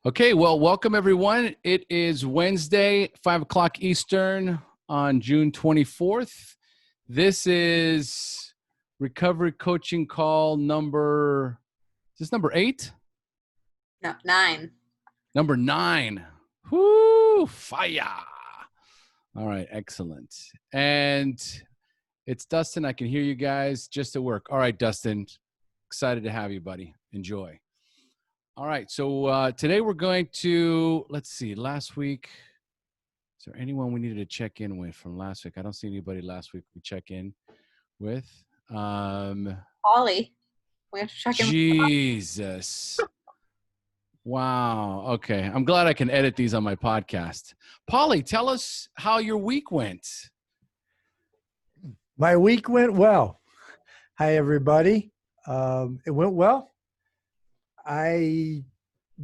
Okay, well, welcome everyone. It is Wednesday, 5 o'clock Eastern on June 24th. This is recovery coaching call is this number 8? No, 9. Number 9. Whoo, fire. All right, excellent. And it's Dustin. I can hear you guys just at work. All right, Dustin, excited to have you, buddy. Enjoy. All right, so today we're going to, let's see, last week, is there anyone we needed to check in with from last week? I don't see anybody last week we check in with. Polly. We have to check in. Jesus. Wow, okay. I'm glad I can edit these on my podcast. Polly, tell us how your week went. My week went well. Hi, everybody. It went well. I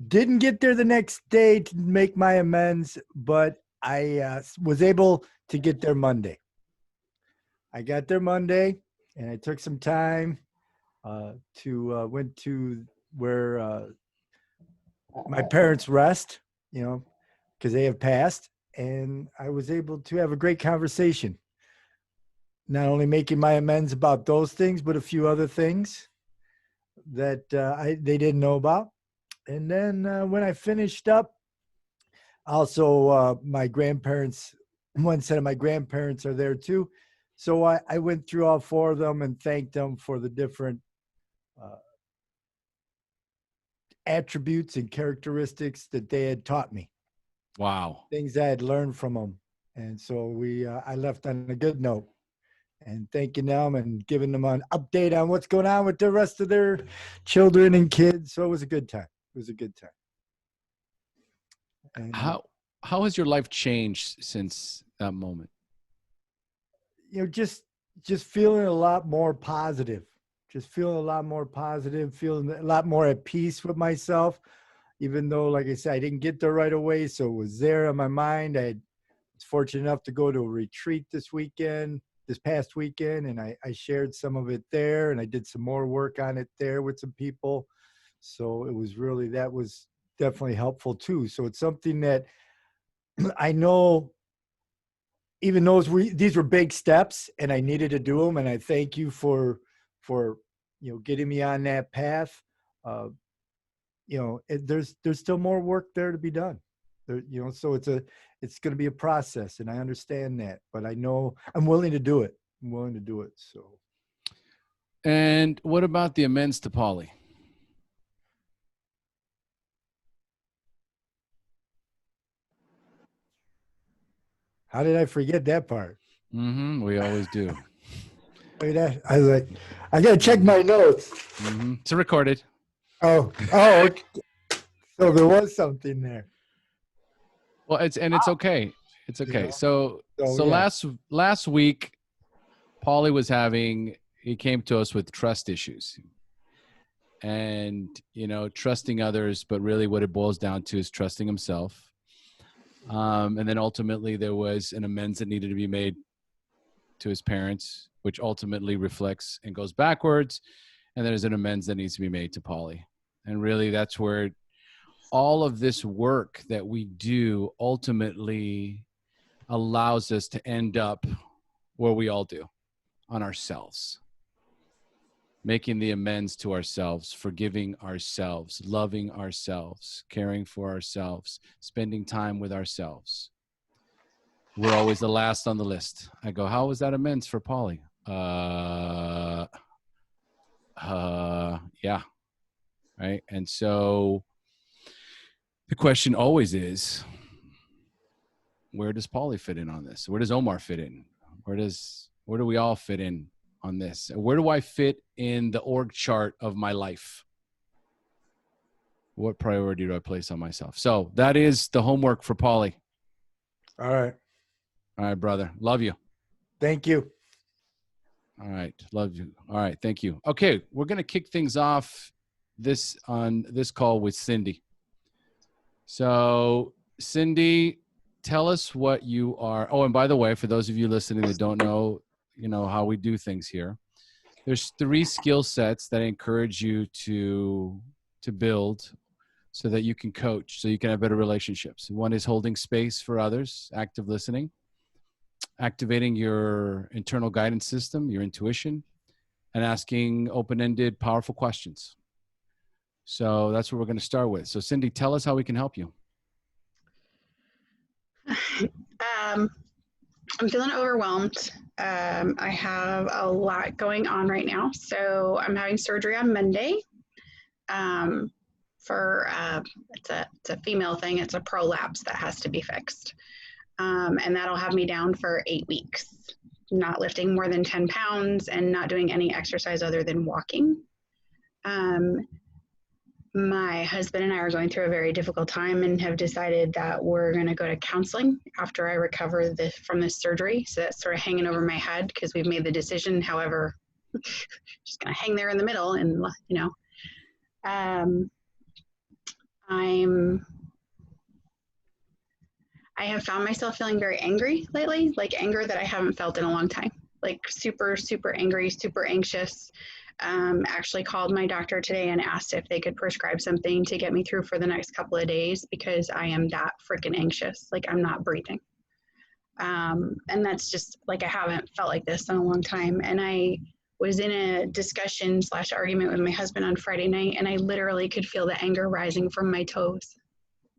didn't get there the next day to make my amends, but I was able to get there Monday. I got there Monday, and I took some time went to where my parents rest, because they have passed, and I was able to have a great conversation. Not only making my amends about those things, but a few other things that they didn't know about. And then when I finished up, also my grandparents, one set of my grandparents are there too. So I went through all 4 of them and thanked them for the different attributes and characteristics that they had taught me. Wow. Things I had learned from them. And so I left on a good note. And thanking them and giving them an update on what's going on with the rest of their children and kids. So it was a good time. It was a good time. And, how has your life changed since that moment? Just feeling a lot more positive. Just feeling a lot more positive, feeling a lot more at peace with myself. Even though, like I said, I didn't get there right away. So it was there on my mind. I was fortunate enough to go to a retreat this past weekend, and I shared some of it there, and I did some more work on it there with some people. So that was definitely helpful too. So it's something that I know, even though these were big steps and I needed to do them, and I thank you for getting me on that path. There's still more work there to be done. So it's going to be a process, and I understand that, but I know I'm willing to do it. So. And what about the amends to Polly? How did I forget that part? We always do. I was like, I got to check my notes. It's recorded. Oh, okay. So there was something there. Well, it's okay. It's okay. Yeah. So Yeah. last week, Paulie he came to us with trust issues, and trusting others, but really what it boils down to is trusting himself. And then ultimately there was an amends that needed to be made to his parents, which ultimately reflects and goes backwards. And there's an amends that needs to be made to Paulie. And really that's where all of this work that we do ultimately allows us to end up where we all do, on ourselves. Making the amends to ourselves, forgiving ourselves, loving ourselves, caring for ourselves, spending time with ourselves. We're always the last on the list. I go, how was that amends for Paulie? Yeah. Right. And so the question always is, where does Paulie fit in on this? Where does Omar fit in? Where do we all fit in on this? Where do I fit in the org chart of my life? What priority do I place on myself? So that is the homework for Paulie. All right. All right, brother. Love you. Thank you. All right. Love you. All right. Thank you. Okay. We're going to kick things off on this call with Cyndy. So Cyndy, tell us what you are. Oh, and by the way, for those of you listening that don't know, how we do things here, there's 3 skill sets that I encourage you to build so that you can coach, so you can have better relationships. One is holding space for others, active listening, activating your internal guidance system, your intuition, and asking open-ended, powerful questions. So that's what we're going to start with. So Cyndy, tell us how we can help you. I'm feeling overwhelmed. I have a lot going on right now. So I'm having surgery on Monday for it's a female thing. It's a prolapse that has to be fixed. And that'll have me down for 8 weeks, not lifting more than 10 pounds and not doing any exercise other than walking. My husband and I are going through a very difficult time and have decided that we're going to go to counseling after I recover from this surgery. So that's sort of hanging over my head because we've made the decision. However, just going to hang there in the middle and, I have found myself feeling very angry lately, like anger that I haven't felt in a long time, like super, super angry, super anxious. Actually called my doctor today and asked if they could prescribe something to get me through for the next couple of days because I am that freaking anxious. Like I'm not breathing. And that's just like, I haven't felt like this in a long time. And I was in a discussion / argument with my husband on Friday night, and I literally could feel the anger rising from my toes,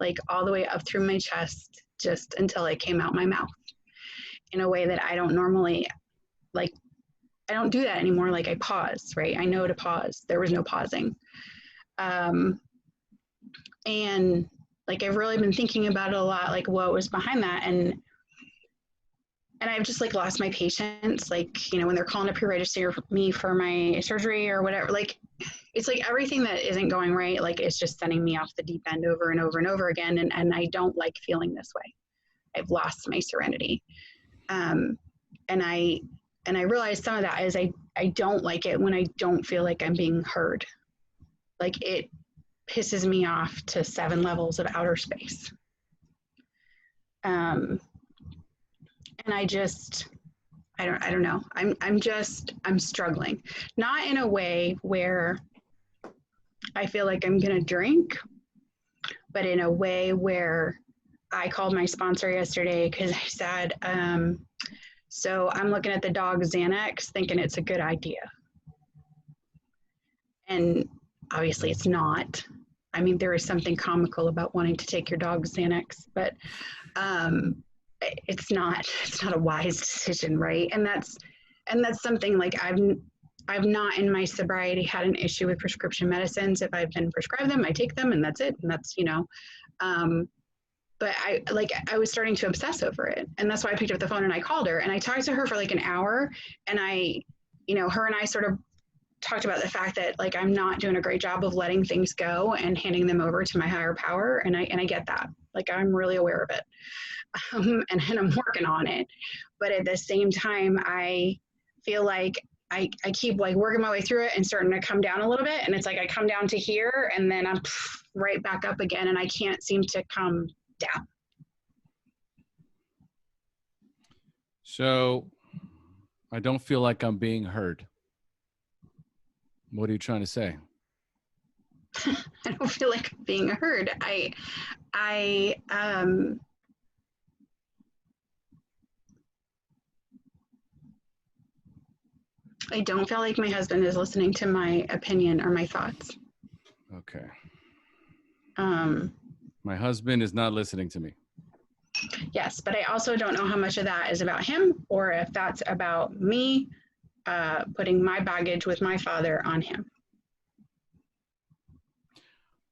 like all the way up through my chest, just until it came out my mouth in a way that I don't normally, like, I don't do that anymore. Like I pause, right? I know to pause. There was no pausing. And like, I've really been thinking about it a lot, like what was behind that. And I've just like lost my patience. Like, you know, when they're calling to pre-register me for my surgery or whatever, like, it's like everything that isn't going right, like it's just sending me off the deep end over and over and over again. And I don't like feeling this way. I've lost my serenity. And I realized some of that is I don't like it when I don't feel like I'm being heard. Like it pisses me off to 7 levels of outer space. And I don't know. I'm struggling. Not in a way where I feel like I'm gonna drink, but in a way where I called my sponsor yesterday because I said, so I'm looking at the dog Xanax thinking it's a good idea. And obviously it's not. I mean, there is something comical about wanting to take your dog Xanax, but it's not a wise decision, right? And that's something like I've not in my sobriety had an issue with prescription medicines. If I've been prescribed them, I take them and that's it. And that's, you know, but I was starting to obsess over it. And that's why I picked up the phone and I called her and I talked to her for like an hour, and her and I sort of talked about the fact that like, I'm not doing a great job of letting things go and handing them over to my higher power. And I get that, like, I'm really aware of it. And I'm working on it. But at the same time, I feel like I keep like working my way through it and starting to come down a little bit. And it's like, I come down to here and then I'm right back up again. And I can't seem to come down. So I don't feel like I'm being heard. What are you trying to say? I don't feel like I'm being heard. I don't feel like my husband is listening to my opinion or my thoughts. Okay. My husband is not listening to me. Yes, but I also don't know how much of that is about him or if that's about me putting my baggage with my father on him.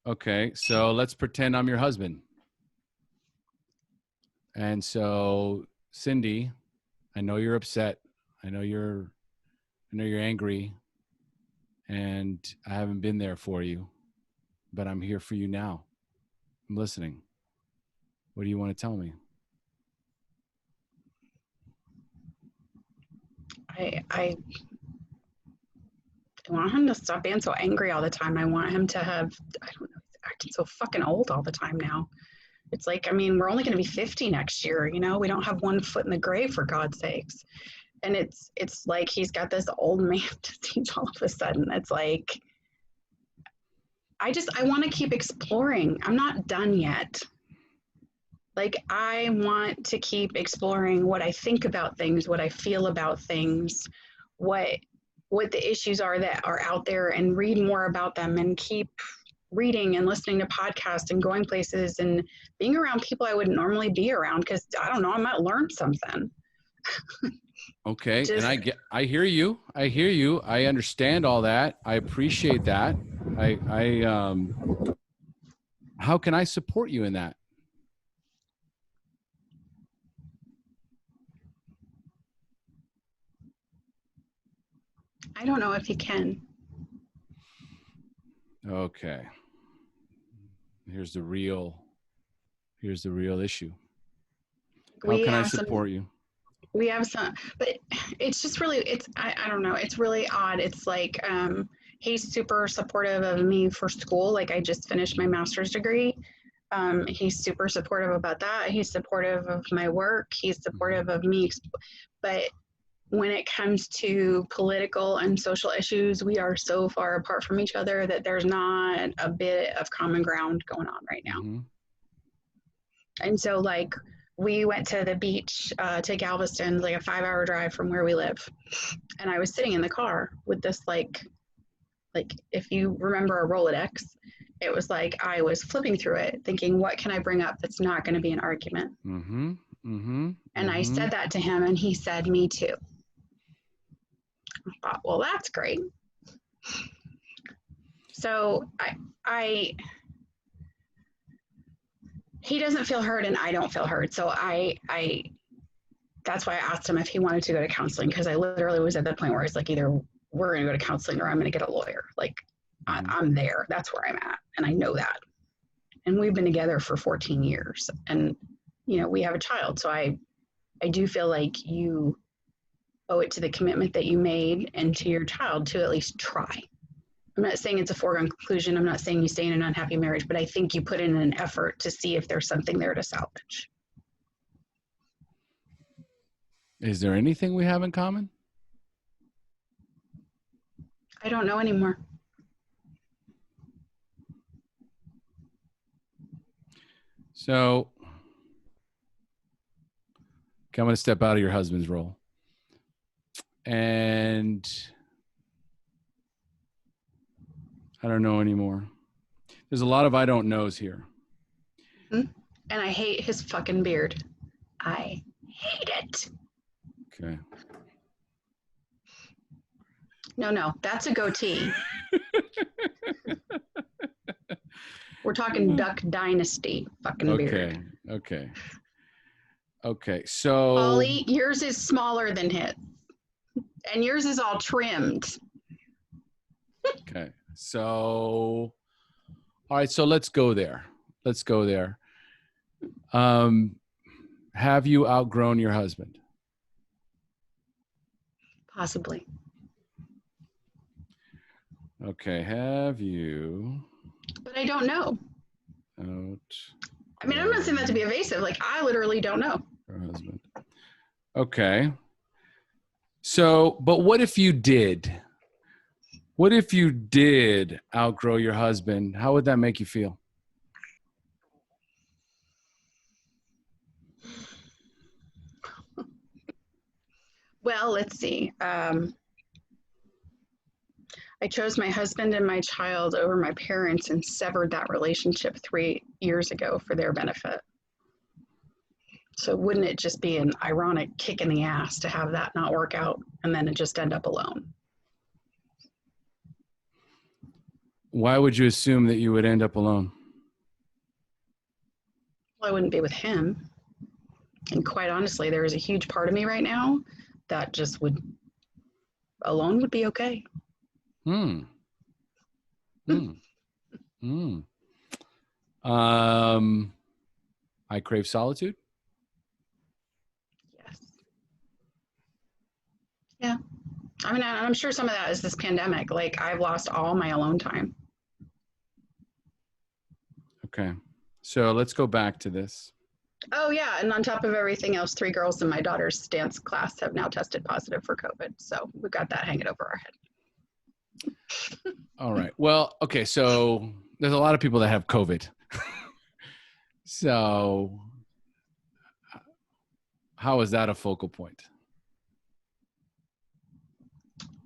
Okay, so let's pretend I'm your husband. And so, Cyndy, I know you're upset. I know you're angry, and I haven't been there for you, but I'm here for you now. I'm listening. What do you want to tell me? I want him to stop being so angry all the time. I want him to have, I don't know, he's acting so fucking old all the time now. It's like, I mean, we're only going to be 50 next year, you know? We don't have one foot in the grave, for God's sakes. And it's like he's got this old man disease all of a sudden. It's like, I want to keep exploring. I'm not done yet. Like, I want to keep exploring what I think about things, what I feel about things, what the issues are that are out there, and read more about them, and keep reading and listening to podcasts and going places and being around people I wouldn't normally be around, because I don't know, I might learn something. Okay. Just- And I hear you. I hear you. I understand all that. I appreciate that. How can I support you in that? I don't know if you can. Okay. Here's the real issue. How can I support you? We have some, but it's just really, I don't know, it's really odd. It's like, he's super supportive of me for school. Like, I just finished my master's degree. He's super supportive about that. He's supportive of my work. He's supportive of me. But when it comes to political and social issues, we are so far apart from each other that there's not a bit of common ground going on right now. Mm-hmm. And so, like, we went to the beach to Galveston, like a 5-hour drive from where we live. And I was sitting in the car with this, like if you remember a Rolodex, it was like I was flipping through it thinking, what can I bring up that's not going to be an argument? Mm-hmm. Mm-hmm. And I said that to him, and he said, me too. I thought, well, that's great. So he doesn't feel heard and I don't feel heard. So that's why I asked him if he wanted to go to counseling, because I literally was at the point where it's like, either we're going to go to counseling or I'm going to get a lawyer. Like, I'm there. That's where I'm at. And I know that. And we've been together for 14 years. And, we have a child. So I do feel like you owe it to the commitment that you made and to your child to at least try. I'm not saying it's a foregone conclusion. I'm not saying you stay in an unhappy marriage, but I think you put in an effort to see if there's something there to salvage. Is there anything we have in common? I don't know anymore. So, I'm going to step out of your husband's role. And I don't know anymore. There's a lot of I don't knows here. Mm-hmm. And I hate his fucking beard. I hate it. Okay. No, that's a goatee. We're talking Duck Dynasty fucking beard. Okay. So, Ollie, yours is smaller than his. And yours is all trimmed. Okay. So, all right. So let's go there. Have you outgrown your husband? Possibly. Okay. Have you? But I don't know. I'm not saying that to be evasive. Like, I literally don't know. Your husband. Okay. So, but what if you did? What if you did outgrow your husband? How would that make you feel? Well, let's see. I chose my husband and my child over my parents and severed that relationship 3 years ago for their benefit. So wouldn't it just be an ironic kick in the ass to have that not work out and then just end up alone? Why would you assume that you would end up alone? Well, I wouldn't be with him. And quite honestly, there is a huge part of me right now that just alone would be okay. I crave solitude. Yes. Yeah. I'm sure some of that is this pandemic. Like, I've lost all my alone time. Okay. So let's go back to this. Oh, yeah. And on top of everything else, 3 girls in my daughter's dance class have now tested positive for COVID. So we've got that hanging over our head. All right. Well, okay. So there's a lot of people that have COVID. So how is that a focal point?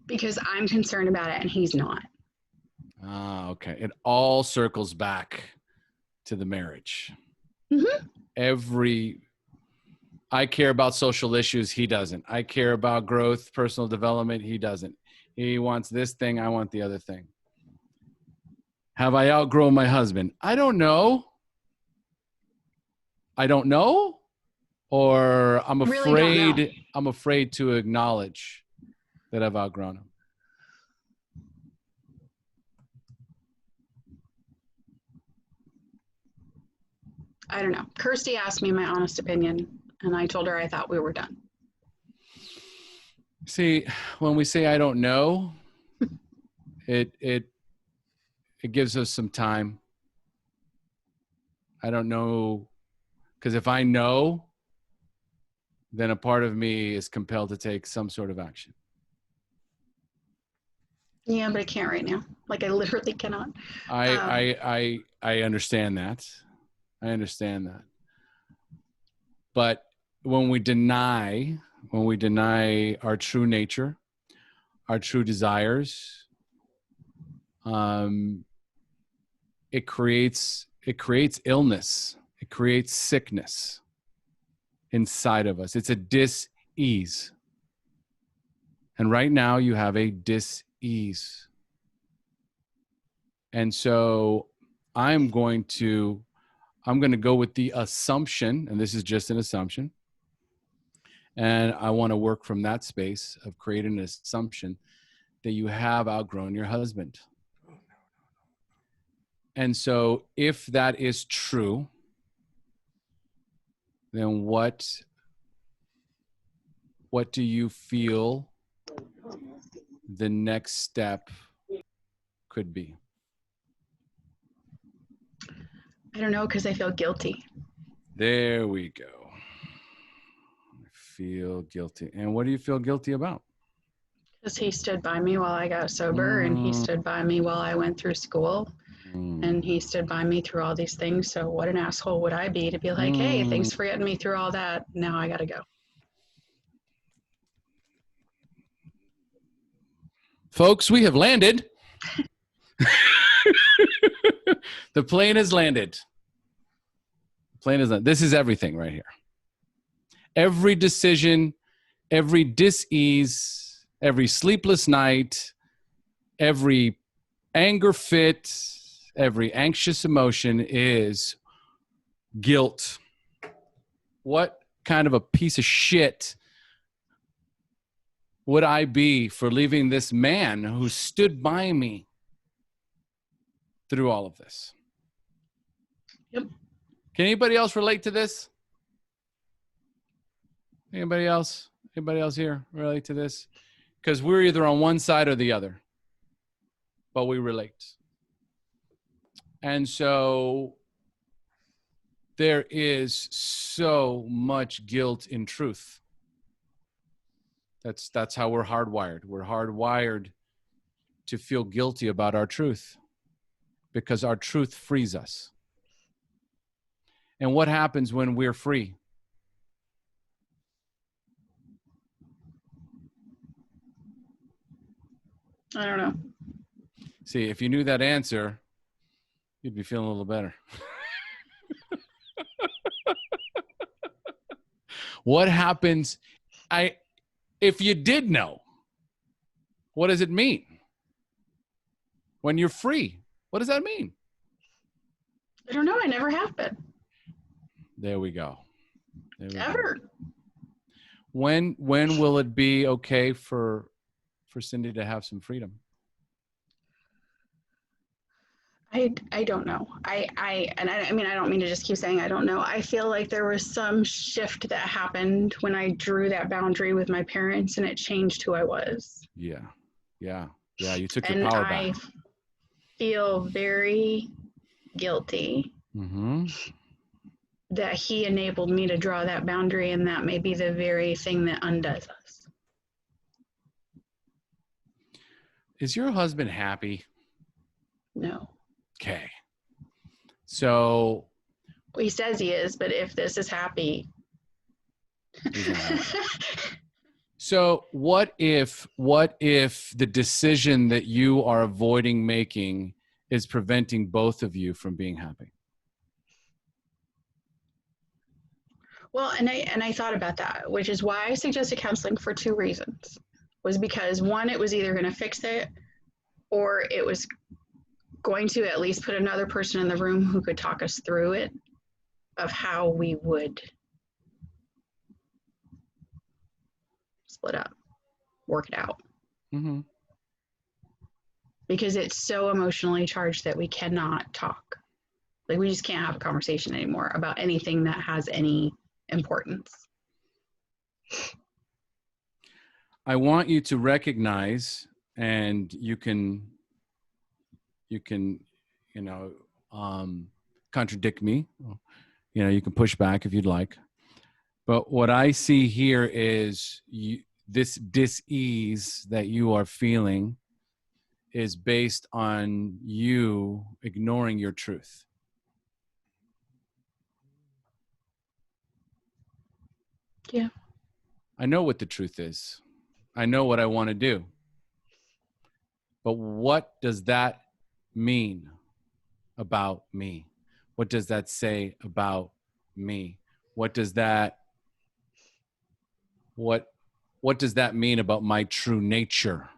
Because I'm concerned about it and he's not. Ah, okay. It all circles back to the marriage. Mm-hmm. I care about social issues. He doesn't. I care about growth, personal development. He doesn't. He wants this thing. I want the other thing. Have I outgrown my husband? I don't know. I don't know. Or I'm Really don't know. afraid, I'm afraid to acknowledge that I've outgrown him. I don't know. Kirsty asked me my honest opinion, and I told her I thought we were done. See, when we say I don't know, it gives us some time. I don't know, because if I know, then a part of me is compelled to take some sort of action. Yeah, but I can't right now. Like I literally cannot. I understand that. I understand that. But when we deny our true nature, our true desires, it creates illness. It creates sickness inside of us. It's a dis-ease. And right now you have a dis-ease. And so I'm going to go with the assumption, and this is just an assumption, and I want to work from that space of creating an assumption that you have outgrown your husband. And so if that is true, then what do you feel the next step could be? I don't know, because I feel guilty. There we go. I feel guilty. And what do you feel guilty about? Because he stood by me while I got sober, and he stood by me while I went through school, and he stood by me through all these things. So what an asshole would I be to be like, hey, thanks for getting me through all that. Now I got to go. Folks, we have landed. The plane has landed. This is everything right here. Every decision, every dis-ease, every sleepless night, every anger fit, every anxious emotion is guilt. What kind of a piece of shit would I be for leaving this man who stood by me through all of this? Yep. Can anybody else relate to this? Anybody else? Anybody else here relate to this? Because we're either on one side or the other, but we relate. And so there is so much guilt in truth. That's how we're hardwired. We're hardwired to feel guilty about our truth because our truth frees us. And what happens when we're free? I don't know. See, if you knew that answer, you'd be feeling a little better. What happens? If you did know, what does it mean? When you're free, what does that mean? I don't know. I never have been. There we go. Ever. When will it be okay for Cyndy to have some freedom? I don't know. I mean, I don't mean to just keep saying I don't know. I feel like there was some shift that happened when I drew that boundary with my parents, and it changed who I was. Yeah. You took your power back. I feel very guilty that he enabled me to draw that boundary, and that may be the very thing that undoes us. Is your husband happy? No. Okay. So Well, he says he is, but if this is happy. he's not happy. So what if the decision that you are avoiding making is preventing both of you from being happy? Well, and I thought about that, which is why I suggested counseling for 2 reasons. Was because one, it was either going to fix it, or it was going to at least put another person in the room who could talk us through it, of how we would split up, work it out. Mm-hmm. Because it's so emotionally charged that we cannot talk. Like, we just can't have a conversation anymore about anything that has any importance. I want you to recognize, and you can, contradict me. You can push back if you'd like. But what I see here is this dis-ease that you are feeling is based on you ignoring your truth. Yeah. I know what the truth is. I know what I want to do. But what does that mean about me? What does that say about me? What does that mean about my true nature?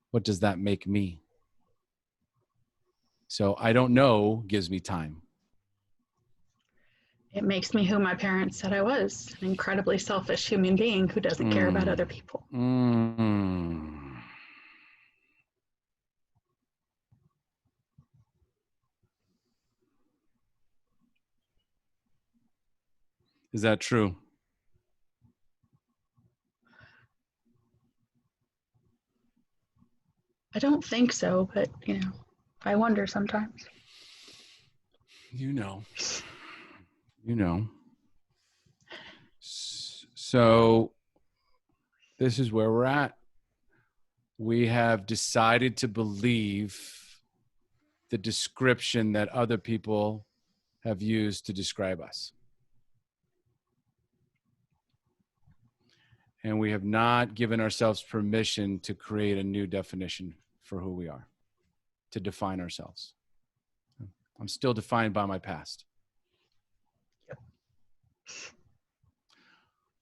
What does that make me? So I don't know gives me time. It makes me who my parents said I was, an incredibly selfish human being who doesn't care about other people. Is that true? I don't think so, but I wonder sometimes. You know. So this is where we're at. We have decided to believe the description that other people have used to describe us. And we have not given ourselves permission to create a new definition for who we are, to define ourselves. I'm still defined by my past. Yep.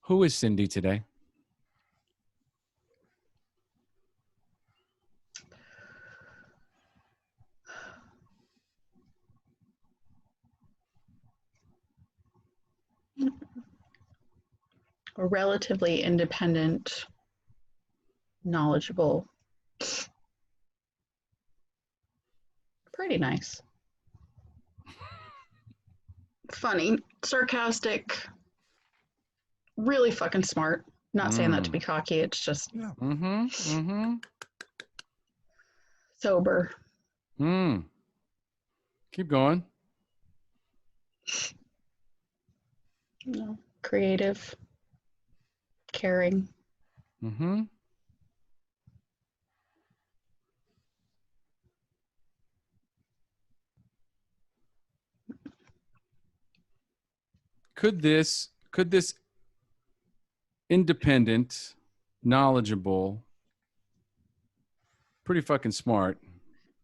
Who is Cyndy today? A relatively independent, knowledgeable, pretty nice, funny, sarcastic, really fucking smart. Not saying that to be cocky, it's just sober. Keep going. Creative, caring. Could this independent, knowledgeable, pretty fucking smart,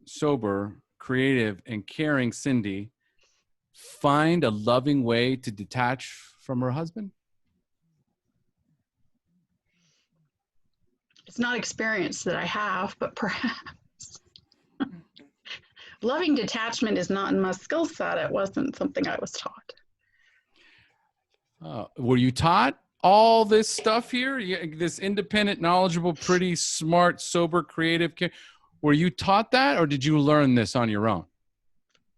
sober, creative, and caring Cyndy find a loving way to detach from her husband? It's not experience that I have, but perhaps. Loving detachment is not in my skill set. It wasn't something I was taught. Were you taught all this stuff here? This independent, knowledgeable, pretty smart, sober, creative. Were you taught that, or did you learn this on your own?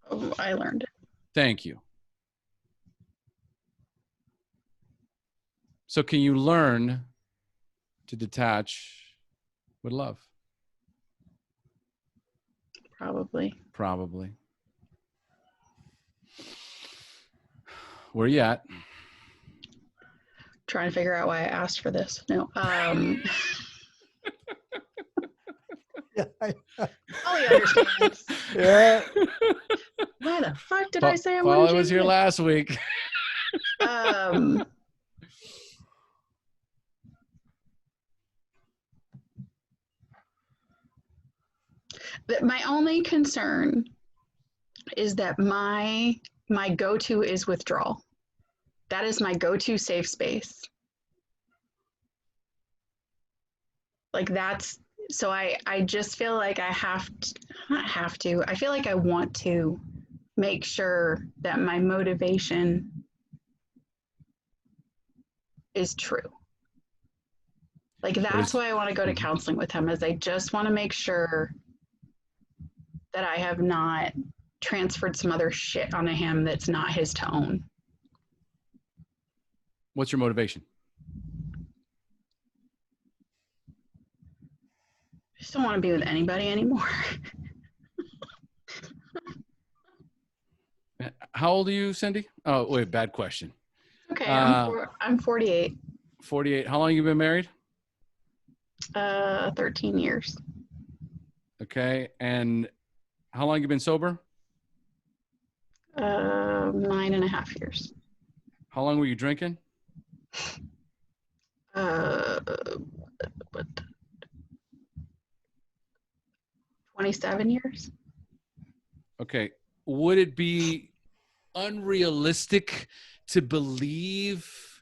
Oh, I learned it. Thank you. So can you learn to detach with love? Probably. Where you at? Trying to figure out why I asked for this. No. Yeah, Ollie understands. yeah. Why the fuck did I say I Paula wanted was here to? last week. Um, my only concern is that my go-to is withdrawal. That is my go-to safe space. Like that's, so I just feel like I have to, not have to, I feel like I want to make sure that my motivation is true. Like that's why I want to go to counseling with him, is I just want to make sure that I have not transferred some other shit onto him that's not his to own. What's your motivation? I just don't want to be with anybody anymore. How old are you, Cyndy? Oh, wait, bad question. Okay, I'm 48. 48. How long have you been married? 13 years. Okay. And how long have you been sober? 9.5 years. How long were you drinking? What? 27 years. Okay. Would it be unrealistic to believe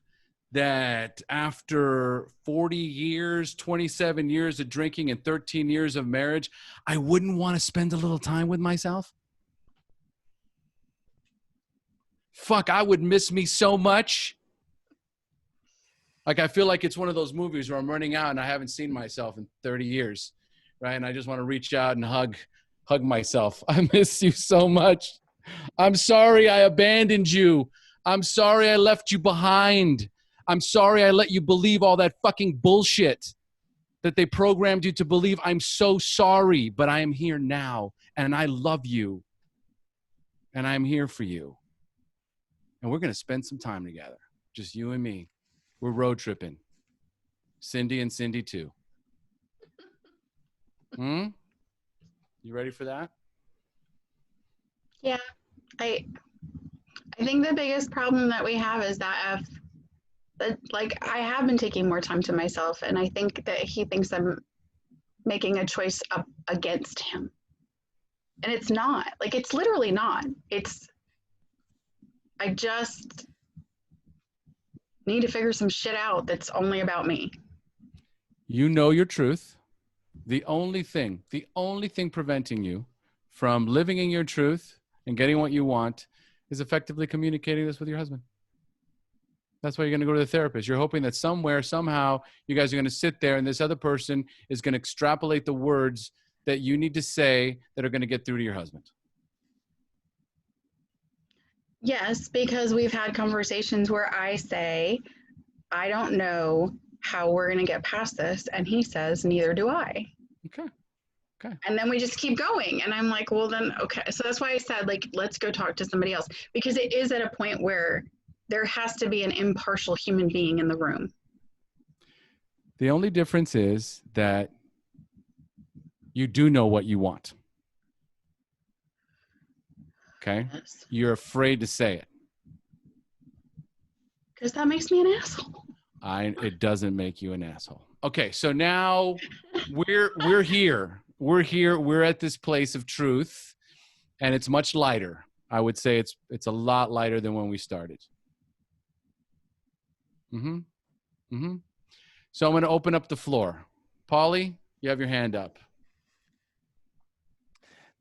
that after 40 years, 27 years of drinking and 13 years of marriage, I wouldn't want to spend a little time with myself? Fuck, I would miss me so much. Like, I feel like it's one of those movies where I'm running out and I haven't seen myself in 30 years, right? And I just want to reach out and hug myself. I miss you so much. I'm sorry I abandoned you. I'm sorry I left you behind. I'm sorry I let you believe all that fucking bullshit that they programmed you to believe. I'm so sorry, but I am here now, and I love you, and I'm here for you. And we're going to spend some time together, just you and me. We're road tripping. Cyndy and Cyndy too. You ready for that? Yeah, I think the biggest problem that we have is that like I have been taking more time to myself, and I think that he thinks I'm making a choice up against him, and it's not. Like, it's literally not. I just need to figure some shit out that's only about me. You know your truth. The only thing preventing you from living in your truth and getting what you want is effectively communicating this with your husband. That's why you're going to go to the therapist. You're hoping that somewhere, somehow, you guys are going to sit there and this other person is going to extrapolate the words that you need to say that are going to get through to your husband. Yes, because we've had conversations where I say, I don't know how we're going to get past this. And he says, neither do I. Okay. And then we just keep going. And I'm like, well, then, okay. So that's why I said, like, let's go talk to somebody else. Because it is at a point where there has to be an impartial human being in the room. The only difference is that you do know what you want. Okay? Yes. You're afraid to say it. Because that makes me an asshole. It doesn't make you an asshole. Okay, so now we're here. We're at this place of truth, and it's much lighter. I would say it's a lot lighter than when we started. So I'm going to open up the floor. Paulie, you have your hand up.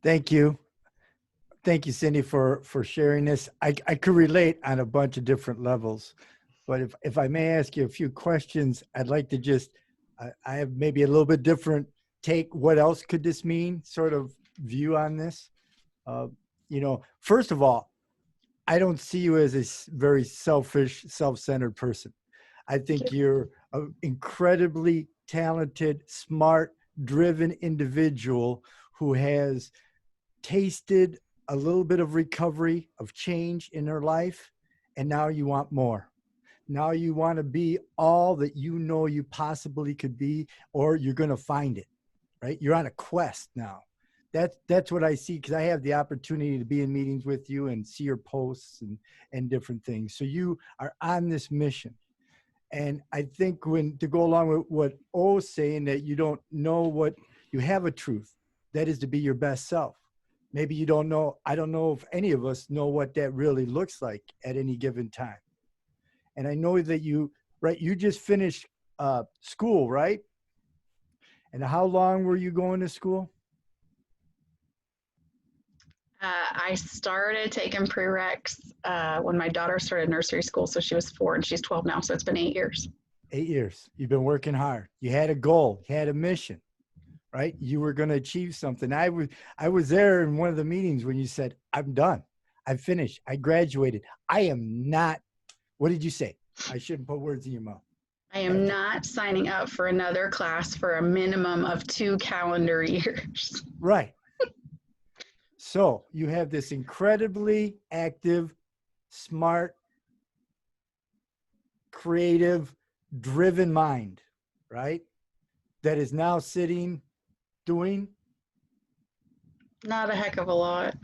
Thank you. Thank you, Cyndy, for sharing this. I could relate on a bunch of different levels, but if I may ask you a few questions, I'd like to just, I have maybe a little bit different take. What else could this mean? Sort of view on this. First of all, I don't see you as a very selfish, self-centered person. I think you're an incredibly talented, smart, driven individual who has tasted a little bit of recovery, of change in her life, and now you want more. Now you want to be all that you know you possibly could be, or you're going to find it, right? You're on a quest now That's what I see, because I have the opportunity to be in meetings with you and see your posts and different things. So you are on this mission. And I think to go along with what O's saying, that you don't know what you have a truth, that is to be your best self. Maybe you don't know. I don't know if any of us know what that really looks like at any given time. And I know that you just finished school, right? And how long were you going to school? I started taking prereqs when my daughter started nursery school. So she was 4 and she's 12 now. So it's been 8 years. 8 years. You've been working hard. You had a goal. You had a mission, right? You were going to achieve something. I was there in one of the meetings when you said, I'm done. I finished. I graduated. I am not. What did you say? I shouldn't put words in your mouth. I am not signing up for another class for a minimum of 2 calendar years. Right. So you have this incredibly active, smart, creative, driven mind, right? That is now sitting, doing. Not a heck of a lot.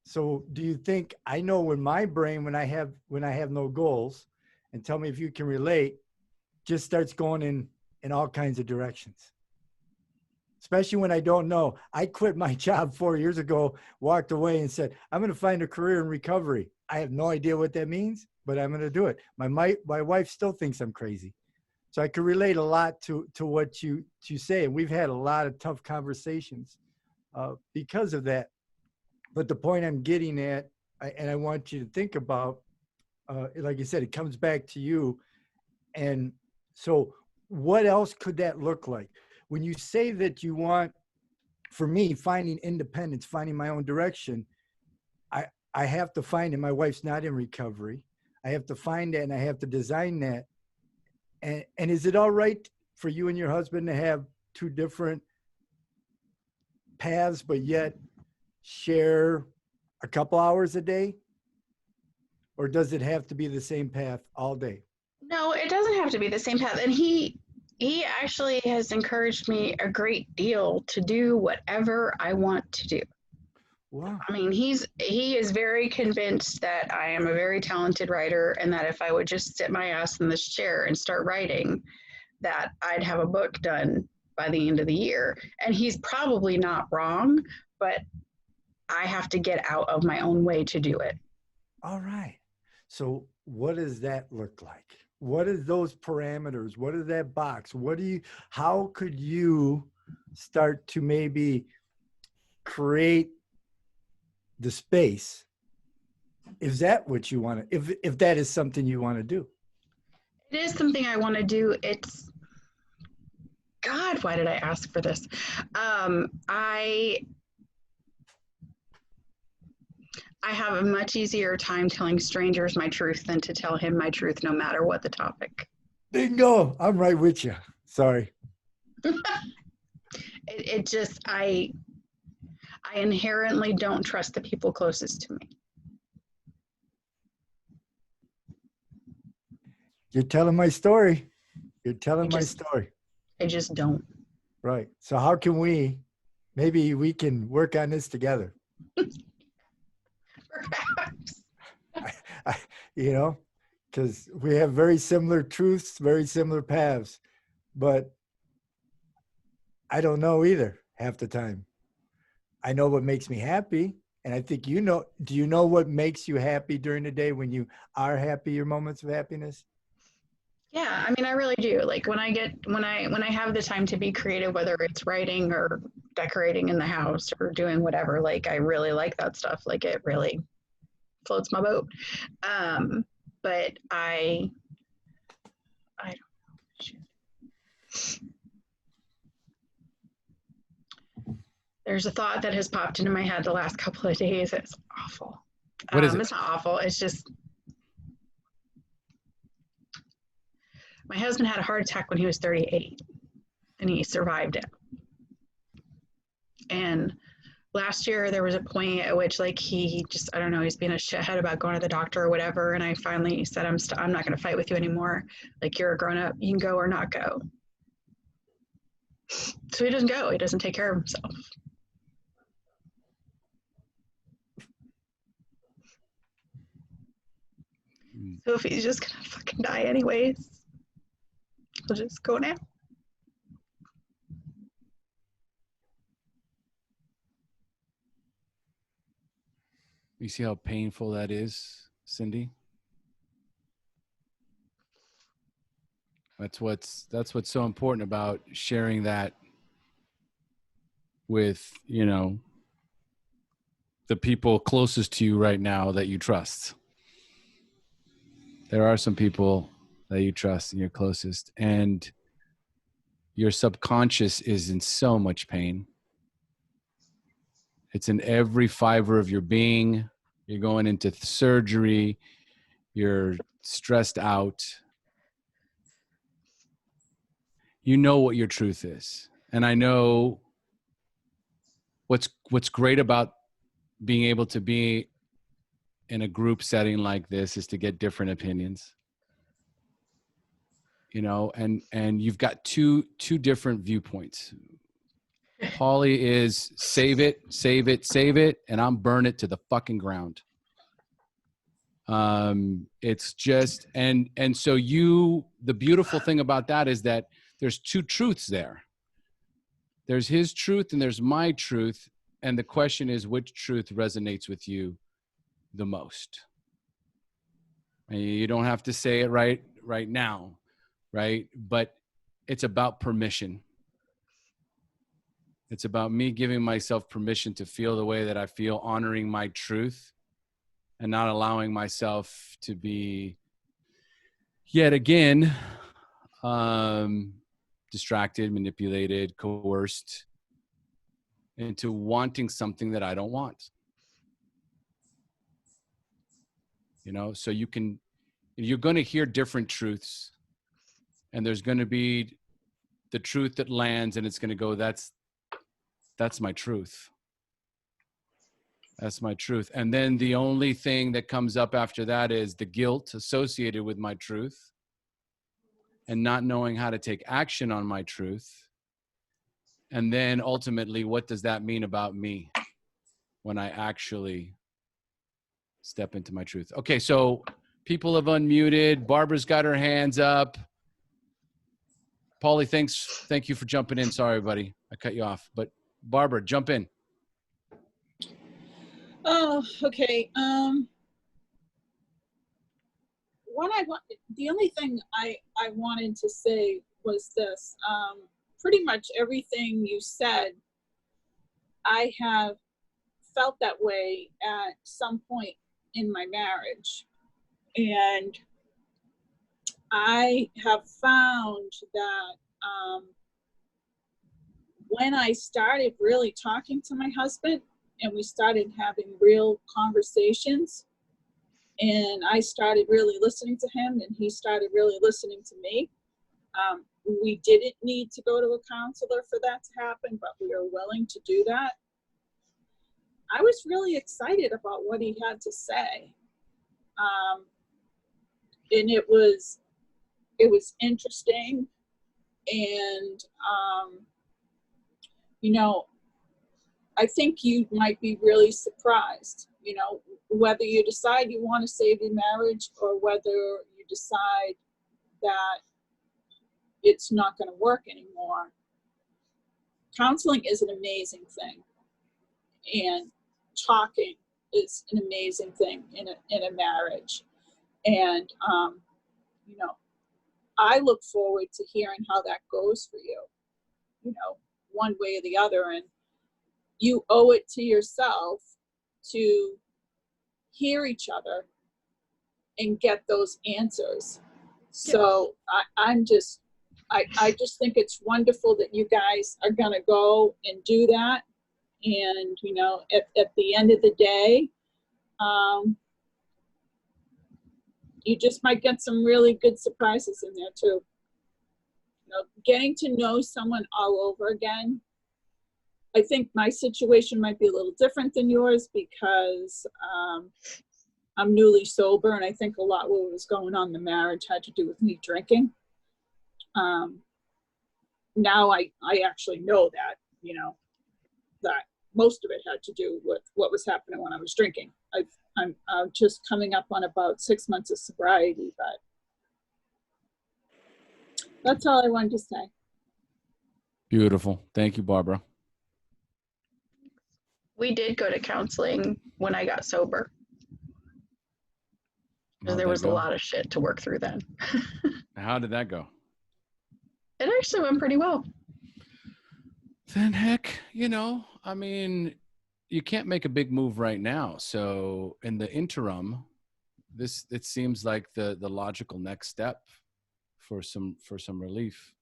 So do you think, I know in my brain, when I have no goals, and tell me if you can relate, just starts going in all kinds of directions. Especially when I don't know. I quit my job 4 years ago, walked away and said, I'm going to find a career in recovery. I have no idea what that means, but I'm going to do it. My wife still thinks I'm crazy. So I can relate a lot to what you say. And we've had a lot of tough conversations because of that. But the point I'm getting at, and I want you to think about, like I said, it comes back to you. And so what else could that look like? When you say that you want, for me, finding independence, finding my own direction, I have to find it. My wife's not in recovery. I have to find that, and I have to design that. And is it all right for you and your husband to have 2 different paths, but yet share a couple hours a day? Or does it have to be the same path all day? No, it doesn't have to be the same path. And he actually has encouraged me a great deal to do whatever I want to do. Wow. I mean, he is very convinced that I am a very talented writer, and that if I would just sit my ass in this chair and start writing, that I'd have a book done by the end of the year. And he's probably not wrong, but I have to get out of my own way to do it. All right. So what does that look like? What is those parameters? What is that box? How could you start to maybe create the space? Is that what you want to, if that is something you want to do? It is something I want to do. It's, God, why did I ask for this? I have a much easier time telling strangers my truth than to tell him my truth, no matter what the topic. Bingo. I'm right with you. Sorry. I inherently don't trust the people closest to me. You're telling my story. You're telling my story. I just don't. Right. So how can maybe we can work on this together? Perhaps. Because we have very similar truths, very similar paths, but I don't know either half the time. I know what makes me happy. And I think do you know what makes you happy during the day when you are happy, your moments of happiness? Yeah, I mean, I really do. Like when I have the time to be creative, whether it's writing or decorating in the house or doing whatever, like I really like that stuff. Like it really floats my boat. But I don't know. Shoot. There's a thought that has popped into my head the last couple of days. It's awful. What is it? It's not awful. It's just, my husband had a heart attack when he was 38 and he survived it. And last year there was a point at which like he just, I don't know, he's being a shithead about going to the doctor or whatever. And I finally said, I'm not going to fight with you anymore. Like, you're a grown up, you can go or not go. So he doesn't go. He doesn't take care of himself. So if he's just gonna fucking die anyways, I'll just go now. You see how painful that is, Cyndy? That's what's so important about sharing that with, you know, the people closest to you right now that you trust. There are some people that you trust and you're closest, and your subconscious is in so much pain. It's in every fiber of your being. You're going into surgery. You're stressed out. You know what your truth is. And I know what's great about being able to be in a group setting like this is to get different opinions. You know, and you've got two different viewpoints. Paulie is save it, save it, save it, and I'm burn it to the fucking ground. It's just, and so the beautiful thing about that is that there's two truths there. There's his truth and there's my truth. And the question is, which truth resonates with you the most? And you don't have to say it right now, right? But it's about permission. It's about me giving myself permission to feel the way that I feel, honoring my truth, and not allowing myself to be yet again distracted, manipulated, coerced into wanting something that I don't want. You know, so you're going to hear different truths, and there's going to be the truth that lands, and it's going to go, that's my truth. That's my truth. And then the only thing that comes up after that is the guilt associated with my truth and not knowing how to take action on my truth. And then ultimately, what does that mean about me when I actually step into my truth? Okay, so people have unmuted. Barbara's got her hands up. Paulie, thank you for jumping in. Sorry, buddy, I cut you off. But Barbara, jump in. Oh, okay. The only thing I wanted to say was this. Pretty much everything you said, I have felt that way at some point in my marriage. And I have found that when I started really talking to my husband and we started having real conversations, and I started really listening to him and he started really listening to me, we didn't need to go to a counselor for that to happen, but we are willing to do that. I was really excited about what he had to say. And it was interesting. And, you know, I think you might be really surprised, you know, whether you decide you want to save your marriage or whether you decide that it's not going to work anymore. Counseling is an amazing thing. And talking is an amazing thing in a marriage. And, you know, I look forward to hearing how that goes for you, you know, one way or the other. And you owe it to yourself to hear each other and get those answers. So I just think it's wonderful that you guys are going to go and do that. And, you know, at the end of the day, you just might get some really good surprises in there too. You know, getting to know someone all over again. I think my situation might be a little different than yours because I'm newly sober, and I think a lot of what was going on in the marriage had to do with me drinking. now I actually know that, you know, that most of it had to do with what was happening when I was drinking. I'm just coming up on about 6 months of sobriety, but that's all I wanted to say. Beautiful. Thank you, Barbara. We did go to counseling when I got sober, because How'd there that was a go? lot of shit to work through then. How did that go? It actually went pretty well. Then heck, you know, I mean, you can't make a big move right now. So in the interim, it seems like the logical next step for some relief.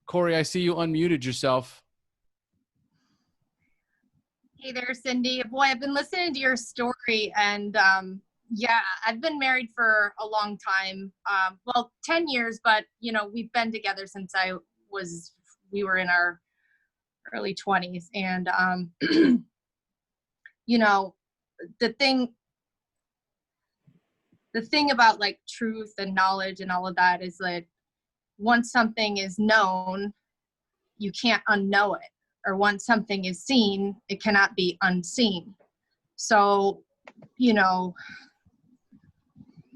Corey, I see you unmuted yourself. Hey there, Cyndy. Boy, I've been listening to your story, and yeah, I've been married for a long time. Well, 10 years, but you know, we've been together since we were in our early 20s, and you know, the thing about like truth and knowledge and all of that is that once something is known, you can't unknow it. Or once something is seen, it cannot be unseen. So, you know,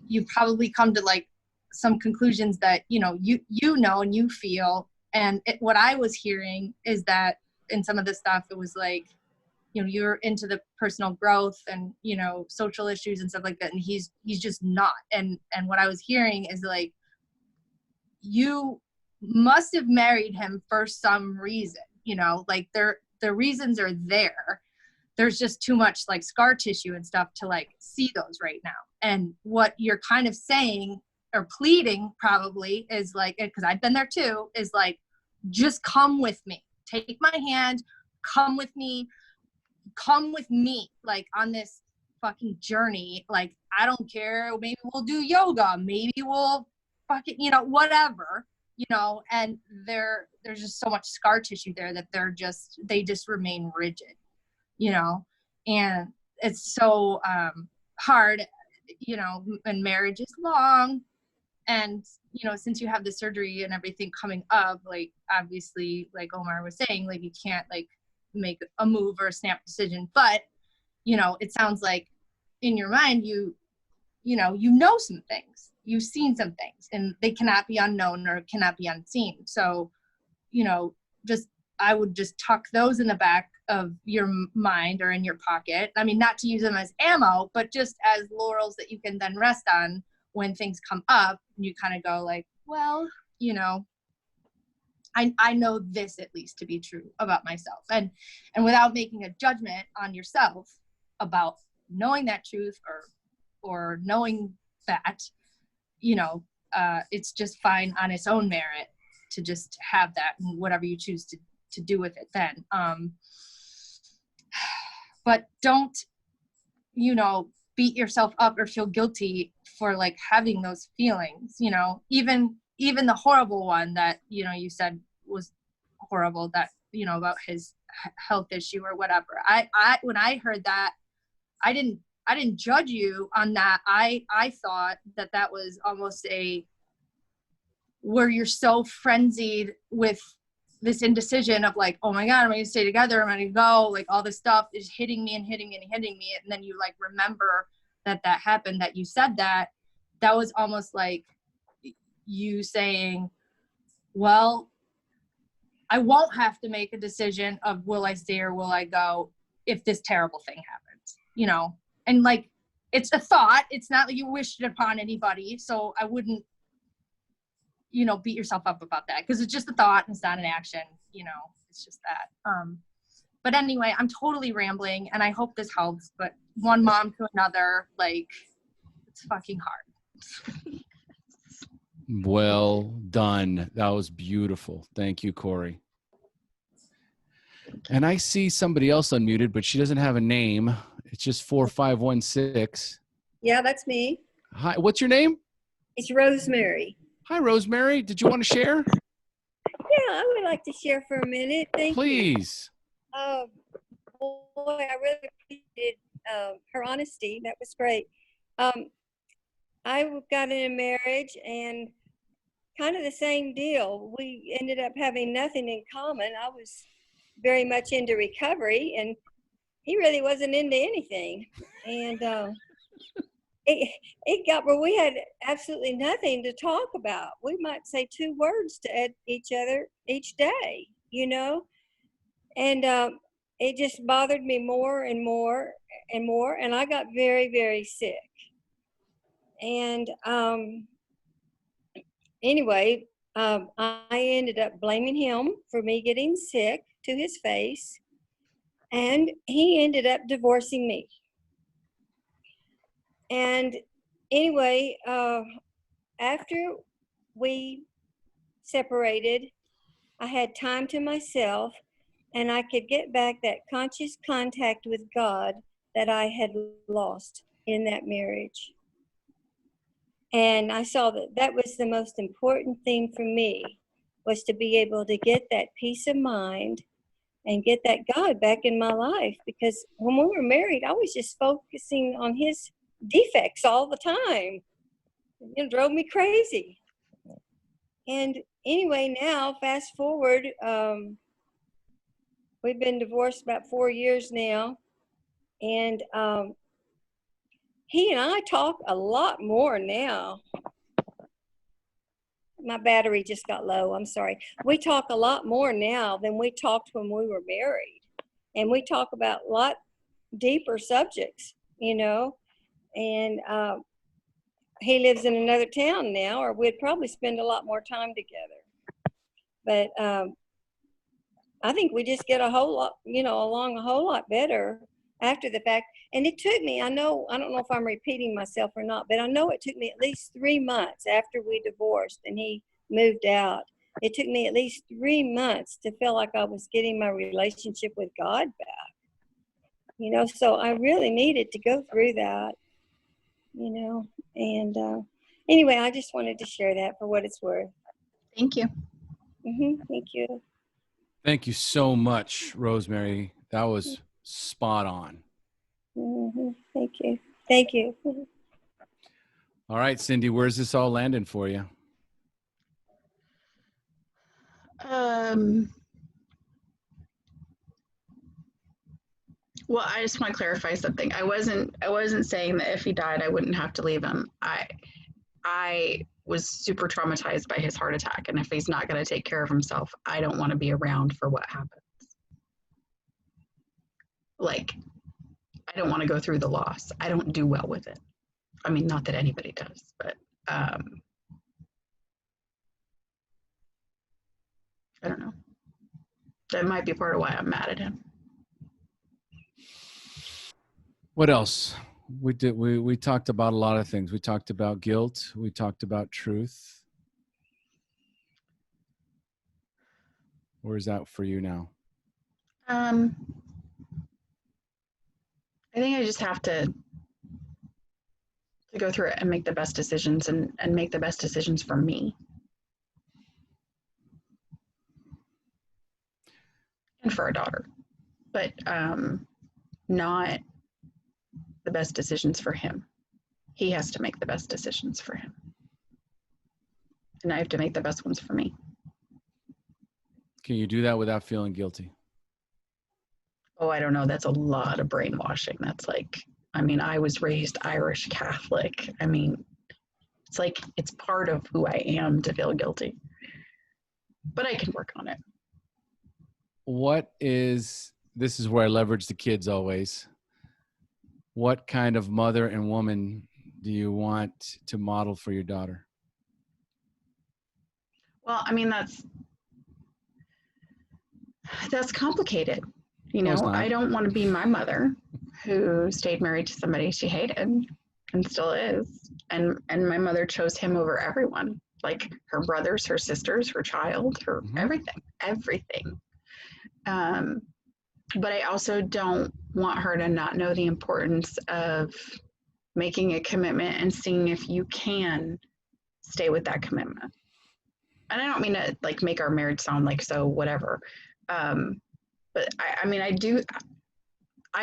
you probably come to like some conclusions that, you know and you feel. And what I was hearing is that in some of the stuff, it was like, you know, you're into the personal growth and, you know, social issues and stuff like that. And he's just not. And what I was hearing is like, you must have married him for some reason, you know, like the reasons are there. There's just too much like scar tissue and stuff to like see those right now. And what you're kind of saying or pleading probably is like, because I've been there too, is like, just come with me, take my hand, come with me, like on this fucking journey. Like, I don't care. Maybe we'll do yoga. Maybe we'll fucking, you know, whatever, you know, and there's just so much scar tissue there that they just remain rigid, you know, and it's so hard, you know, and marriage is long. And, you know, since you have the surgery and everything coming up, like, obviously, like Omar was saying, like, you can't like make a move or a snap decision, but, you know, it sounds like in your mind, you know some things, you've seen some things, and they cannot be unknown or cannot be unseen. So, you know, I would just tuck those in the back of your mind or in your pocket. I mean, not to use them as ammo, but just as laurels that you can then rest on when things come up. And you kind of go like, well, you know, I know this at least to be true about myself. And without making a judgment on yourself about knowing that truth or knowing that, you know, it's just fine on its own merit to just have that, and whatever you choose to do with it then. But don't, you know, beat yourself up or feel guilty for like having those feelings, you know, even the horrible one that, you know, you said was horrible, that, you know, about his health issue or whatever. I when I heard that, I didn't judge you on that. I thought that was almost where you're so frenzied with this indecision of like, oh my God, am I gonna stay together? Am I gonna go? Like, all this stuff is hitting me and hitting me and hitting me. And then you like remember that happened, that you said that was almost like you saying, well, I won't have to make a decision of will I stay or will I go if this terrible thing happens, you know? And like, it's a thought. It's not like you wished it upon anybody. So I wouldn't, you know, beat yourself up about that, because it's just a thought and it's not an action, you know, it's just that. But anyway, I'm totally rambling and I hope this helps, but one mom to another, like, it's fucking hard. Well done. That was beautiful. Thank you, Corey. And I see somebody else unmuted, but she doesn't have a name. It's just 4516. Yeah, that's me. Hi, what's your name? It's Rosemary. Hi, Rosemary. Did you want to share? Yeah, I would like to share for a minute. Thank you. Please. Boy, I really appreciated her honesty. That was great. I got in a marriage, and kind of the same deal. We ended up having nothing in common. I was very much into recovery, and he really wasn't into anything. And it got where we had absolutely nothing to talk about. We might say 2 words to each other each day, you know? And it just bothered me more and more and more. And I got very, very sick. And anyway, I ended up blaming him for me getting sick to his face. And he ended up divorcing me. And anyway, after we separated, I had time to myself, and I could get back that conscious contact with God that I had lost in that marriage. And I saw that that was the most important thing for me, was to be able to get that peace of mind and get that God back in my life. Because when we were married, I was just focusing on his defects all the time. It drove me crazy. And anyway, now fast forward, we've been divorced about 4 years now, and he and I talk a lot more now. My battery just got low, I'm sorry. We talk a lot more now than we talked when we were married. And we talk about a lot deeper subjects, you know. And he lives in another town now, or we'd probably spend a lot more time together. But I think we just get a whole lot, you know, along a whole lot better after the fact. And it took me, I don't know if I'm repeating myself or not, but I know it took me at least 3 months after we divorced and he moved out. It took me at least 3 months to feel like I was getting my relationship with God back. You know, so I really needed to go through that, you know. And anyway, I just wanted to share that for what it's worth. Thank you. Thank you. Thank you so much, Rosemary. That was spot on. Thank you. Thank you. All right, Cyndy, where's this all landing for you? Well, I just want to clarify something. I wasn't saying that if he died, I wouldn't have to leave him. I was super traumatized by his heart attack, and if he's not going to take care of himself, I don't want to be around for what happens. Like, I don't want to go through the loss. I don't do well with it. I mean, not that anybody does, but I don't know. That might be part of why I'm mad at him. What else? We talked about a lot of things. We talked about guilt. We talked about truth. Where is that for you now? I think I just have to go through it and make the best decisions and make the best decisions for me. And for our daughter. But not the best decisions for him. He has to make the best decisions for him. And I have to make the best ones for me. Can you do that without feeling guilty? Oh, I don't know. That's a lot of brainwashing. That's like, I mean, I was raised Irish Catholic. I mean, it's like, it's part of who I am to feel guilty. But I can work on it. This is where I leverage the kids always. What kind of mother and woman do you want to model for your daughter? Well, I mean, that's complicated. You know, I don't want to be my mother who stayed married to somebody she hated and still is. And my mother chose him over everyone, like her brothers, her sisters, her child, her everything. But I also don't want her to not know the importance of making a commitment and seeing if you can stay with that commitment. And I don't mean to like make our marriage sound like so whatever. But I mean, I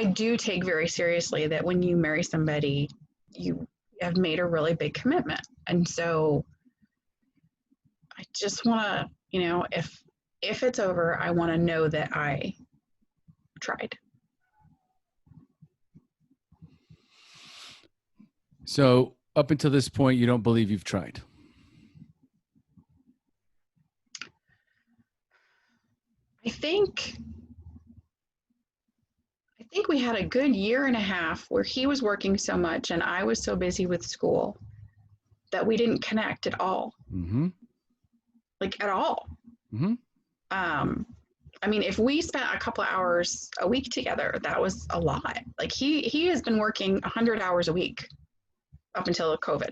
do take very seriously that when you marry somebody, you have made a really big commitment. And so I just want to, if it's over, I want to know that I tried. So up until this point, you don't believe you've tried. I think we had a good year and a half where he was working so much and I was so busy with school that we didn't connect at all. Mm-hmm. Like at all. Mm-hmm. I mean, if we spent a couple of hours a week together, that was a lot. Like he has been working 100 hours a week up until COVID.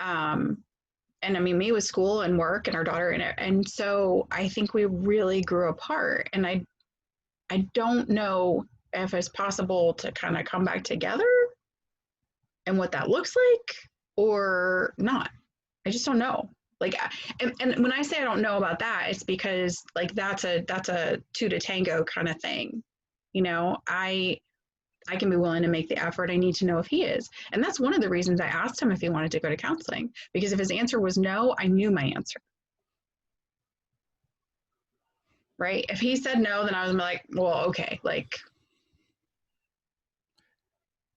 And I mean, me with school and work and our daughter and so I think we really grew apart. And I don't know if it's possible to kind of come back together and what that looks like or not. I just don't know. Like, and when I say I don't know about that, it's because like that's a two to tango kind of thing. I can be willing to make the effort. I need to know if he is. And that's one of the reasons I asked him if he wanted to go to counseling, because if his answer was no, I knew my answer. Right? If he said no, then I was like, well, okay, like.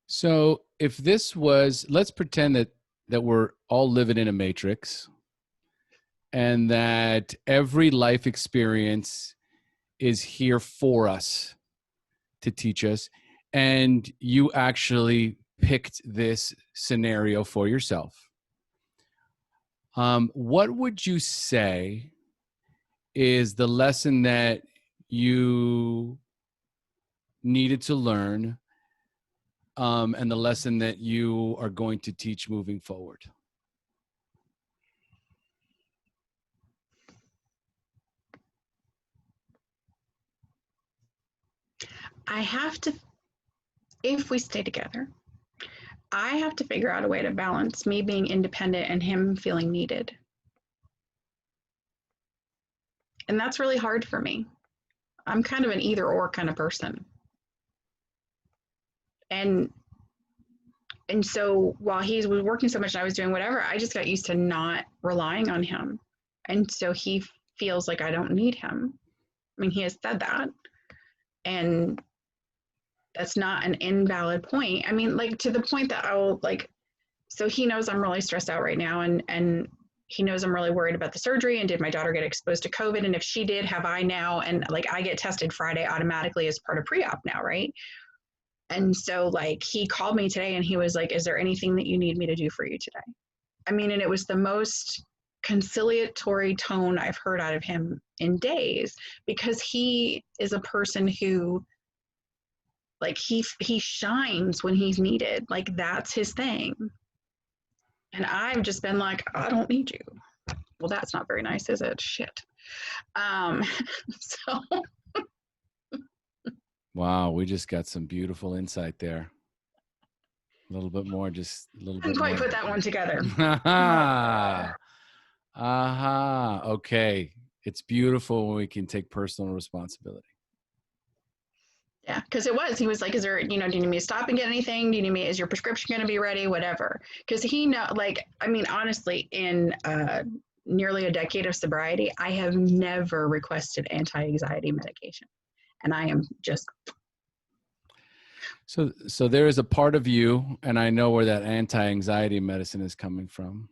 So if this was, let's pretend that we're all living in a matrix and that every life experience is here for us to teach us, and you actually picked this scenario for yourself. What would you say is the lesson that you needed to learn, and the lesson that you are going to teach moving forward? I have to, if we stay together, I have to figure out a way to balance me being independent and him feeling needed. And that's really hard for me. I'm kind of an either or kind of person. And so while he was working so much and I was doing whatever, I just got used to not relying on him. And so he feels like I don't need him. I mean, he has said that. And that's not an invalid point. I mean, like to the point that I'll like, so he knows I'm really stressed out right now and he knows I'm really worried about the surgery and did my daughter get exposed to COVID? And if she did, have I now? And like I get tested Friday automatically as part of pre-op now, right? And so like he called me today and he was like, is there anything that you need me to do for you today? I mean, and it was the most conciliatory tone I've heard out of him in days, because he is a person who like he shines when he's needed. Like that's his thing. And I've just been like, I don't need you. Well, that's not very nice, is it? Shit. So. Wow, we just got some beautiful insight there. A little bit more, just a little bit more. Didn't quite put that one together. Okay. It's beautiful when we can take personal responsibility. Yeah, because he was like, is there, do you need me to stop and get anything? Do you need me, is your prescription going to be ready? Whatever. Because I mean, honestly, in nearly a decade of sobriety, I have never requested anti-anxiety medication. And I am just. So there is a part of you, and I know where that anti-anxiety medicine is coming from.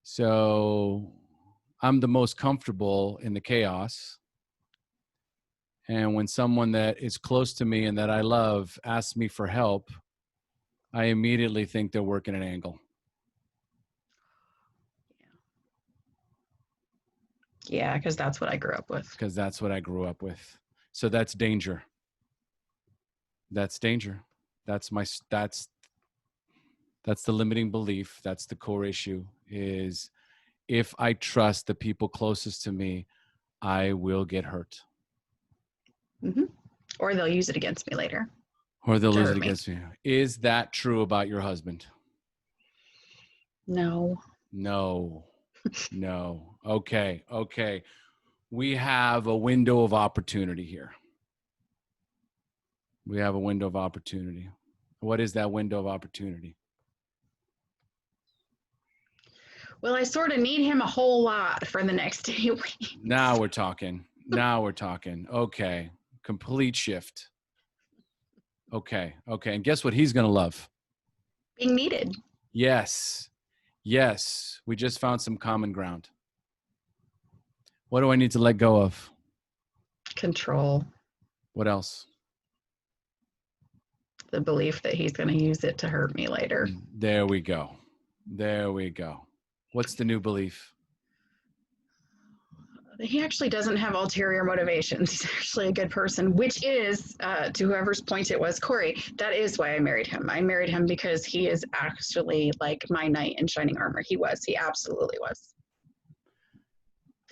So I'm the most comfortable in the chaos. And when someone that is close to me and that I love asks me for help, I immediately think they're working an angle. Yeah, because that's what I grew up with. So that's danger. That's danger. That's the limiting belief. That's the core issue, is if I trust the people closest to me, I will get hurt. Mm-hmm. Or they'll use it against me later. Or they'll use it against me. Is that true about your husband? No. Okay. We have a window of opportunity here. What is that window of opportunity? Well, I sort of need him a whole lot for the next 8 weeks. Now we're talking. Now we're talking. Okay. Complete shift. Okay. Okay. And guess what he's going to love? Being needed. Yes. Yes. We just found some common ground. What do I need to let go of? Control. What else? The belief that he's going to use it to hurt me later. There we go. There we go. What's the new belief? He actually doesn't have ulterior motivations. He's actually a good person, which is, to whoever's point it was, Corey, that is why I married him. I married him because he is actually like my knight in shining armor. He was. He absolutely was.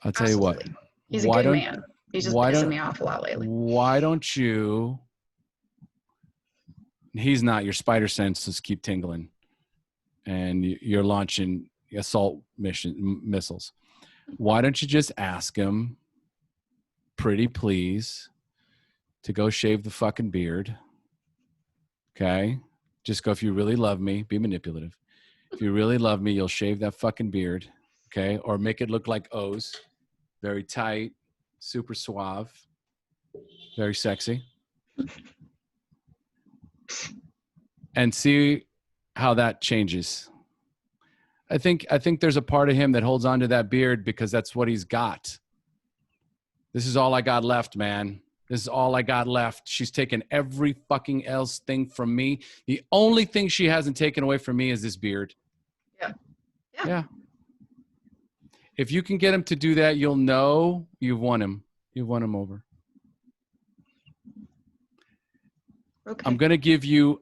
I'll tell you what. Absolutely. He's a good man. He's just pissing me off a lot lately. Why don't you... He's not. Your spider senses keep tingling. And you're launching assault missiles. Why don't you just ask him, pretty please, to go shave the fucking beard? Okay? Just go, if you really love me, be manipulative. If you really love me, you'll shave that fucking beard. Okay? Or make it look like O's. Very tight, super suave, very sexy. And see how that changes. I think there's a part of him that holds on to that beard because that's what he's got. This is all I got left, man. This is all I got left. She's taken every fucking else thing from me. The only thing she hasn't taken away from me is this beard. Yeah. If you can get him to do that, you'll know you've won him. You've won him over. Okay. I'm going to give you,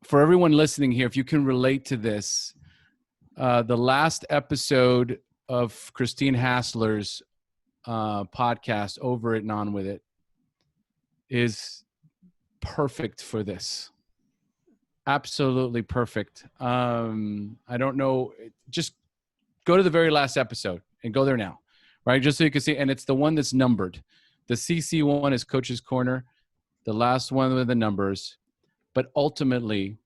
for everyone listening here, if you can relate to this, the last episode of Christine Hassler's podcast, Over It and On With It, is perfect for this. Absolutely perfect. I don't know. Just go to the very last episode and go there now, right? Just so you can see. And it's the one that's numbered. The CC one is Coach's Corner. The last one with the numbers. But ultimately,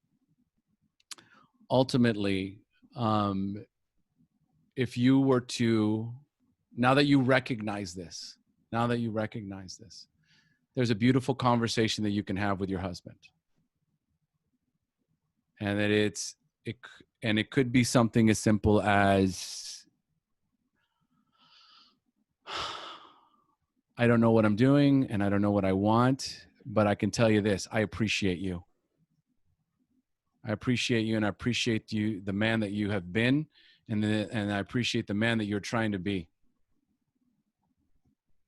if you were to, now that you recognize this, there's a beautiful conversation that you can have with your husband. And that it could be something as simple as, I don't know what I'm doing and I don't know what I want, but I can tell you this, I appreciate you. I appreciate you, and I appreciate you, the man that you have been, and I appreciate the man that you're trying to be.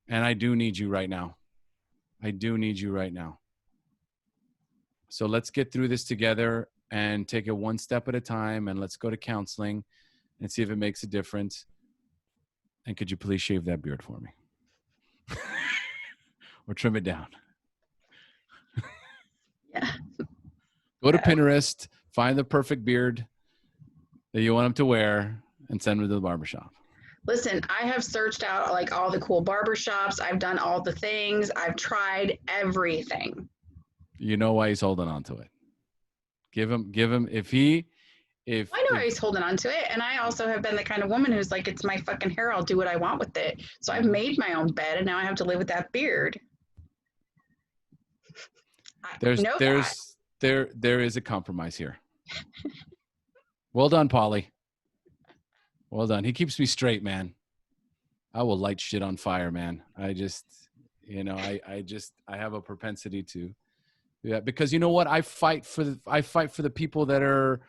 And I do need you right now. So let's get through this together and take it one step at a time, and let's go to counseling and see if it makes a difference. And could you please shave that beard for me? Or trim it down. Yeah. Go to Pinterest, find the perfect beard that you want him to wear, and send him to the barbershop. Listen, I have searched out like all the cool barbershops. I've done all the things. I've tried everything. You know why he's holding on to it. Give him, I know he's holding on to it. And I also have been the kind of woman who's like, it's my fucking hair. I'll do what I want with it. So I've made my own bed and now I have to live with that beard. There is a compromise here. Well done, Polly. Well done. He keeps me straight, man. I will light shit on fire, man. I just, I have a propensity to do that because you know what? I fight for the people that are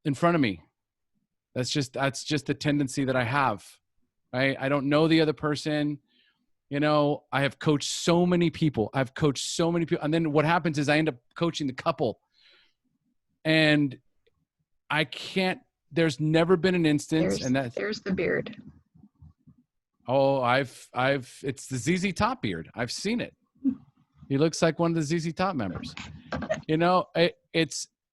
in front of me. That's just the tendency that I have. Right? I don't know the other person. I have coached so many people. And then what happens is I end up coaching the couple. And I can't, there's never been an instance. There's the beard. Oh, it's the ZZ Top beard. I've seen it. He looks like one of the ZZ Top members.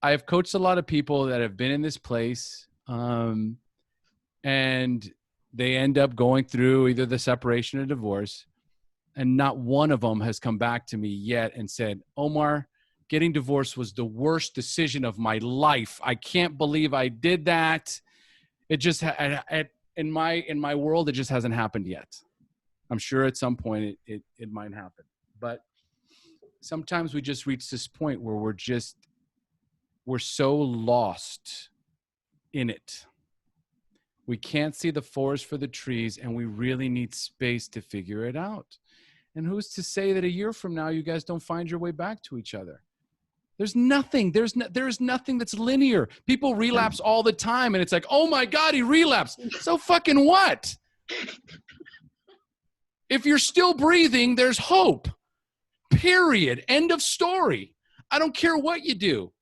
I've coached a lot of people that have been in this place. And they end up going through either the separation or divorce, and not one of them has come back to me yet and said, Omar, getting divorced was the worst decision of my life. I can't believe I did that. It just in my world, it just hasn't happened yet. I'm sure at some point it might happen, but sometimes we just reach this point where we're so lost in it. We can't see the forest for the trees, and we really need space to figure it out. And who's to say that a year from now you guys don't find your way back to each other? There's nothing. There's nothing that's linear. People relapse all the time, and it's like, oh my God, he relapsed. So fucking what? If you're still breathing, there's hope. Period. End of story. I don't care what you do.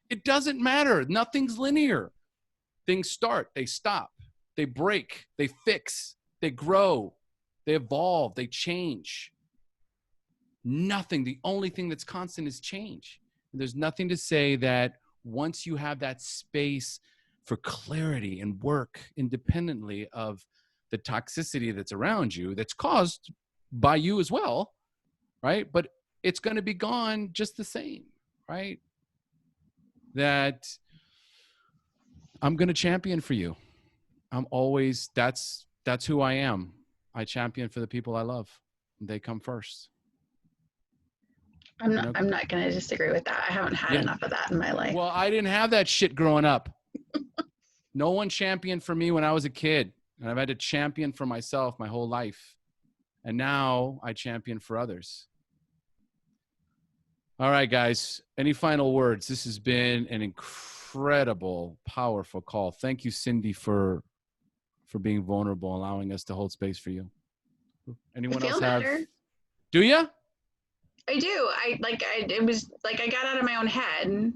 It doesn't matter. Nothing's linear. Things start, they stop, they break, they fix, they grow, they evolve, they change. Nothing. The only thing that's constant is change. And there's nothing to say that once you have that space for clarity and work independently of the toxicity that's around you, that's caused by you as well, right? But it's going to be gone just the same, right? That I'm going to champion for you. I'm always, that's who I am. I champion for the people I love. They come first. I'm not going to disagree with that. I haven't had enough of that in my life. Well, I didn't have that shit growing up. No one championed for me when I was a kid. And I've had to champion for myself my whole life. And now I champion for others. All right, guys. Any final words? This has been an incredible, powerful call. Thank you, Cyndy, for being vulnerable, allowing us to hold space for you. Anyone else have? Better. Do you? I do. It was like I got out of my own head.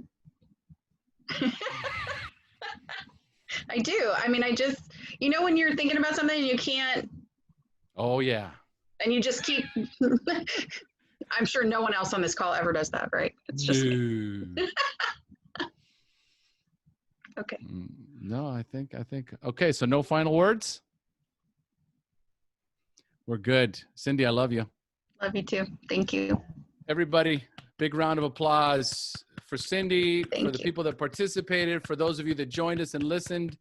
I do. I mean, I just, when you're thinking about something and you can't. Oh, yeah. And you just keep. I'm sure no one else on this call ever does that, right? It's just me. Okay. No, I think. Okay, so no final words? We're good. Cyndy, I love you. Love you too. Thank you. Everybody, big round of applause for Cyndy, Thank for the you. people that participated, for those of you that joined us and listened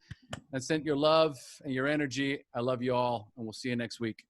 and sent your love and your energy. I love you all, and we'll see you next week.